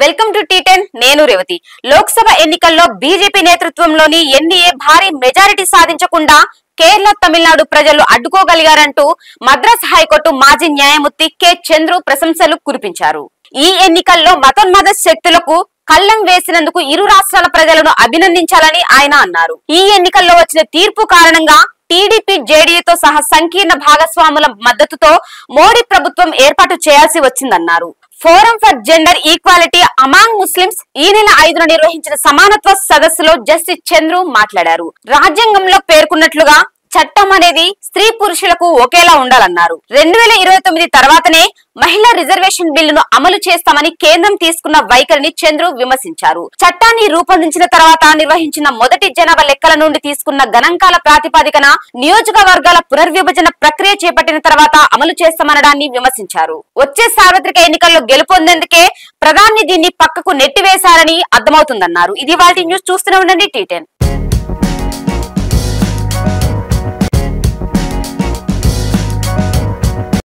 Welcome to టీ10 నేను రేవతి। లోక్సభ ఎన్నికల్లో BJP నేతృత్వంలోని ఎన్డీఏ భారీ మెజారిటీ సాధించకుండా కేరళ తమిళనాడు ప్రజలు అడ్డుకోగలిగారంటూ మద్రాస్ హైకోర్టు మాజీ న్యాయమూర్తి కె చంద్రు ప్రశంసలు కురిపించారు। ఈ ఎన్నికల్లో మతోన్మాద శక్తులకు కళ్లెం వేసినందుకు ఇరు రాష్ట్రాల ప్రజలను అభినందించాలని ఆయన అన్నారు। ఈ ఎన్నికల్లో వచ్చిన తీర్పు కారణంగా టీడీపీ జేడీయూతో సహా సంకీర్ణ భాగస్వాముల మద్దతుతో మోడీ ప్రభుత్వం ఏర్పాటు చేయాల్సి వచ్చిందన్నారు। Forum for gender equality among Muslims ఈ నెల 5న నిర్వహించిన సమానత్వ సదస్సులో జస్టిస్ చంద్రు మాట్లాడారు। రాజ్యాంగంలో పేర్కొన్నట్లుగా చట్టం అనేది స్త్రీ పురుషులకు ఒకేలా ఉండాలన్నారు। 2029 తర్వాతనే మహిళా రిజర్వేషన్ బిల్లును అమలు చేస్తామని కేంద్రం తీసుకున్న వైఖరిని చంద్రు విమర్శించారు। చట్టాన్ని రూపొందించిన తర్వాత నిర్వహించిన మొదటి జనాభా లెక్కల నుండి తీసుకున్న గణాంకాల ప్రాతిపదికన నియోజకవర్గాల పునర్విభజన ప్రక్రియ చేపట్టిన తర్వాత అమలు చేస్తామనడాన్ని విమర్శించారు। వచ్చే సార్వత్రిక ఎన్నికల్లో గెలుపొందేందుకే ప్రధాని దీన్ని పక్కకు నెట్టివేశారని అర్థమవుతుందన్నారు। ఇది వాటి న్యూస్, చూస్తూనే ఉండండి టీ10।